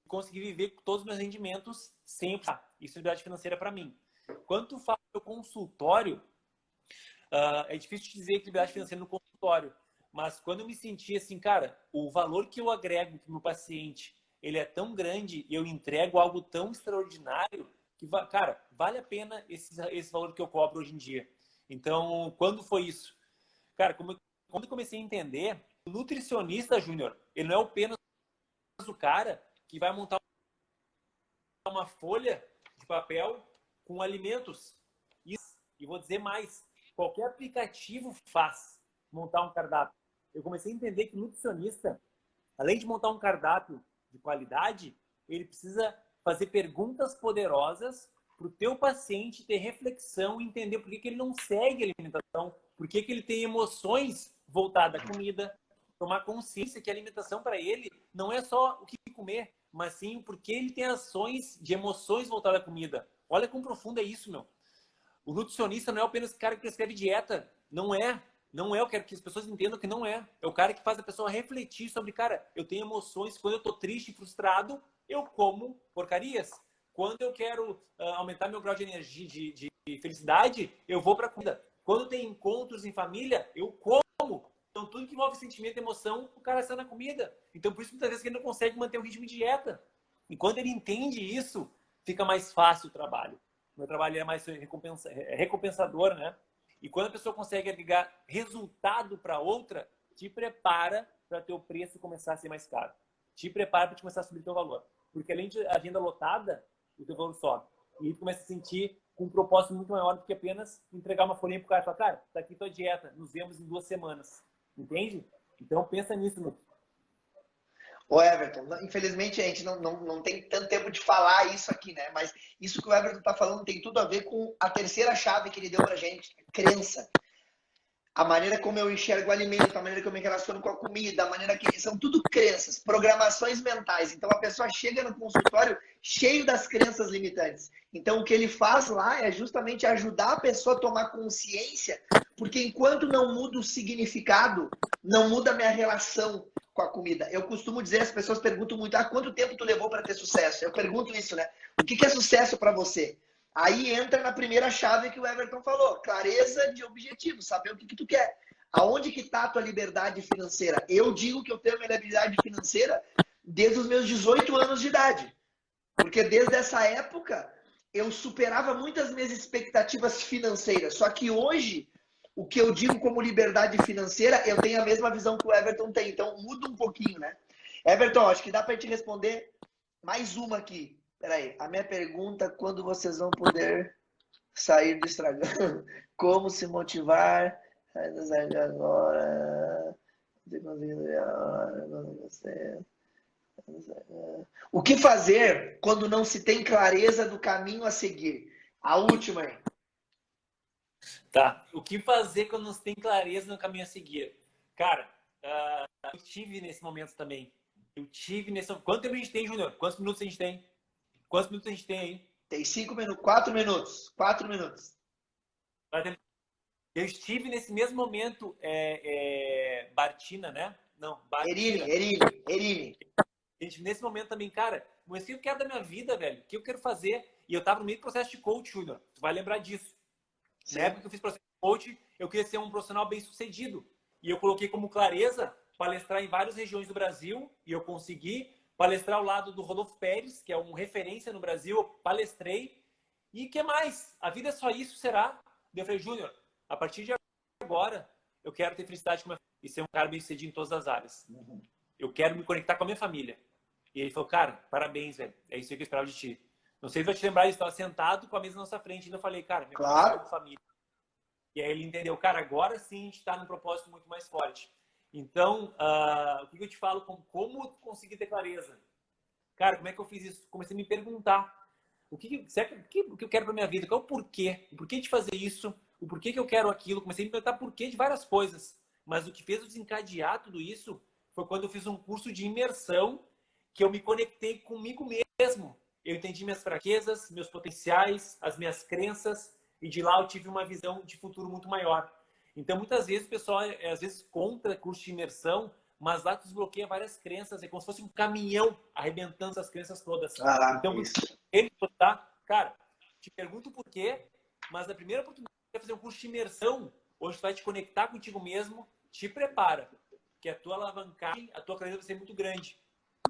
conseguir viver com todos os meus rendimentos sem precisar. Isso é liberdade financeira para mim. Quando tu fala do consultório, é difícil te dizer que liberdade financeira no consultório, mas quando eu me senti assim, cara, o valor que eu agrego para o meu paciente, ele é tão grande e eu entrego algo tão extraordinário que, cara, vale a pena esse valor que eu cobro hoje em dia. Então, quando foi isso? Cara, quando eu comecei a entender, o nutricionista, Júnior, ele não é apenas o cara que vai montar uma folha de papel com alimentos. Isso, e vou dizer mais, qualquer aplicativo faz montar um cardápio. Eu comecei a entender que o nutricionista, além de montar um cardápio de qualidade, ele precisa fazer perguntas poderosas para o teu paciente ter reflexão e entender por que ele não segue a alimentação, por que ele tem emoções voltadas à comida, tomar consciência que a alimentação para ele não é só o que comer, mas sim porque ele tem ações de emoções voltadas à comida. Olha quão profundo é isso, meu. O nutricionista não é apenas o cara que prescreve dieta. Não é. Não é. Eu quero que as pessoas entendam que não é. É o cara que faz a pessoa refletir sobre, cara, eu tenho emoções. Quando eu tô triste e frustrado, eu como porcarias. Quando eu quero aumentar meu grau de energia, de felicidade, eu vou pra comida. Quando tem encontros em família, eu como. Então, tudo que envolve sentimento e emoção, o cara está na comida. Então, por isso, muitas vezes, ele não consegue manter um ritmo de dieta. E quando ele entende isso, fica mais fácil o trabalho. Meu trabalho é mais recompensador, né? E quando a pessoa consegue agregar resultado para outra, te prepara para teu preço começar a ser mais caro. Te prepara para começar a subir teu valor. Porque além de agenda lotada, o teu valor sobe. E aí tu começa a sentir com um propósito muito maior do que apenas entregar uma folhinha pro cara e falar, cara, tá aqui tua dieta, nos vemos em 2 semanas. Entende? Então pensa nisso, meu. Ô Everton, infelizmente a gente não tem tanto tempo de falar isso aqui, né? Mas isso que o Everton tá falando tem tudo a ver com a terceira chave que ele deu pra gente, crença. A maneira como eu enxergo o alimento, a maneira como eu me relaciono com a comida, a maneira que... São tudo crenças, programações mentais. Então a pessoa chega no consultório cheio das crenças limitantes. Então o que ele faz lá é justamente ajudar a pessoa a tomar consciência, porque enquanto não muda o significado, não muda a minha relação com a comida. Eu costumo dizer, as pessoas perguntam muito, quanto tempo tu levou para ter sucesso? Eu pergunto isso, né? O que é sucesso para você? Aí entra na primeira chave que o Everton falou, clareza de objetivo, saber o que tu quer. Aonde que está a tua liberdade financeira? Eu digo que eu tenho minha liberdade financeira desde os meus 18 anos de idade. Porque desde essa época eu superava muitas minhas expectativas financeiras. Só que hoje, o que eu digo como liberdade financeira, eu tenho a mesma visão que o Everton tem. Então muda um pouquinho, né? Everton, acho que dá para te responder mais uma aqui. Peraí, a minha pergunta, quando vocês vão poder sair do Instagram? Como se motivar? Sai do Instagram agora. O que fazer quando não se tem clareza do caminho a seguir? A última aí. Tá. O que fazer quando não se tem clareza no caminho a seguir? Cara, eu tive nesse momento também. Eu tive nesse. Quanto tempo a gente tem, Júnior? Quantos minutos a gente tem? Quantos minutos a gente tem aí? Tem 5 minutos, 4 minutos. 4 minutos. Eu estive nesse mesmo momento, Bartina, né? Não, Bartina. Erini. Nesse momento também, cara, mas o que eu quero da minha vida, velho? O que eu quero fazer? E eu tava no meio do processo de coach, Júnior. Tu vai lembrar disso. Sim. Na época que eu fiz processo de coach, eu queria ser um profissional bem sucedido. E eu coloquei como clareza palestrar em várias regiões do Brasil, e eu consegui palestrar ao lado do Rodolfo Pérez, que é um referência no Brasil, eu palestrei. E o que mais? A vida é só isso, será? Eu falei, Júnior, a partir de agora, eu quero ter felicidade com minha família e ser um cara bem sucedido em todas as áreas. Eu quero me conectar com a minha família. E ele falou, cara, parabéns, velho. É isso que eu esperava de ti. Não sei se vai te lembrar, ele estava sentado com a mesa na nossa frente. E eu falei, cara, minha família. E aí ele entendeu, cara, agora sim a gente está num propósito muito mais forte. Então, o que eu te falo, como conseguir ter clareza? Cara, como é que eu fiz isso? Comecei a me perguntar. O que eu quero para minha vida? Qual é o porquê? O porquê de fazer isso? O porquê que eu quero aquilo? Comecei a me perguntar porquê de várias coisas. Mas o que fez eu desencadear tudo isso foi quando eu fiz um curso de imersão que eu me conectei comigo mesmo. Eu entendi minhas fraquezas, meus potenciais, as minhas crenças, e de lá eu tive uma visão de futuro muito maior. Então, muitas vezes, o pessoal às vezes contra curso de imersão, mas lá tu desbloqueia várias crenças, é como se fosse um caminhão arrebentando essas crenças todas. Então, ele tá, cara, te pergunto por quê, mas na primeira oportunidade de fazer um curso de imersão, hoje tu vai te conectar contigo mesmo, te prepara, que a tua alavancagem, a tua clareza vai ser muito grande.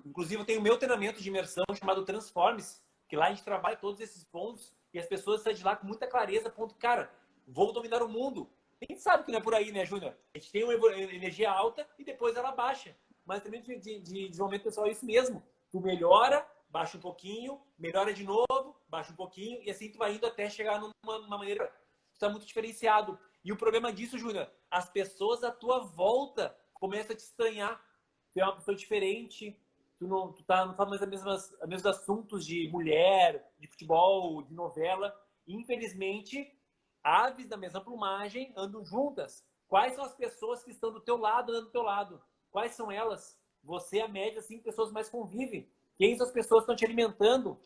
Inclusive, eu tenho o meu treinamento de imersão chamado Transforme-se, que lá a gente trabalha todos esses pontos e as pessoas saem de lá com muita clareza, ponto, cara, vou dominar o mundo. A gente sabe que não é por aí, né, Júnior? A gente tem uma energia alta e depois ela baixa. Mas também de desenvolvimento pessoal é isso mesmo. Tu melhora, baixa um pouquinho, melhora de novo, baixa um pouquinho, e assim tu vai indo até chegar numa maneira que tu tá muito diferenciado. E o problema disso, Júnior, as pessoas à tua volta começam a te estranhar. Tu é uma pessoa diferente, tu não fala mais os mesmos assuntos de mulher, de futebol, de novela. Infelizmente, aves da mesma plumagem andam juntas. Quais são as pessoas que estão do teu lado, andando do teu lado? Quais são elas? Você, a média, 5 pessoas mais convivem. Quem são as pessoas que estão te alimentando?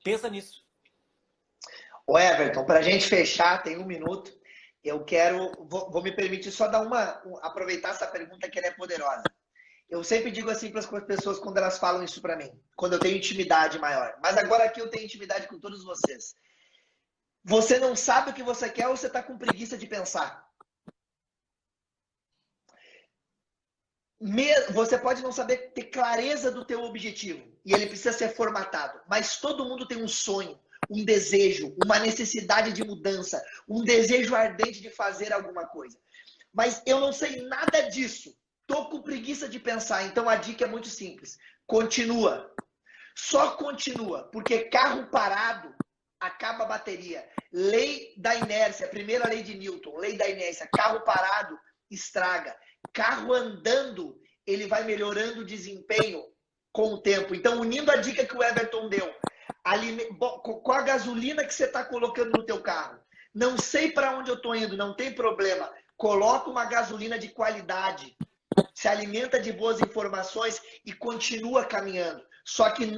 Pensa nisso. Ô Everton, para a gente fechar, tem 1 minuto. Eu vou me permitir só dar aproveitar essa pergunta que ela é poderosa. Eu sempre digo assim para as pessoas quando elas falam isso para mim, quando eu tenho intimidade maior. Mas agora aqui eu tenho intimidade com todos vocês. Você não sabe o que você quer ou você está com preguiça de pensar? Você pode não saber ter clareza do teu objetivo e ele precisa ser formatado, mas todo mundo tem um sonho, um desejo, uma necessidade de mudança, um desejo ardente de fazer alguma coisa. Mas eu não sei nada disso. Tô com preguiça de pensar, então a dica é muito simples. Continua. Só continua, porque carro parado acaba a bateria. Lei da inércia, primeira lei de Newton, lei da inércia. Carro parado estraga. Carro andando, ele vai melhorando o desempenho com o tempo. Então, unindo a dica que o Everton deu, com a gasolina que você está colocando no teu carro, não sei para onde eu estou indo, não tem problema. Coloca uma gasolina de qualidade, se alimenta de boas informações e continua caminhando. Só que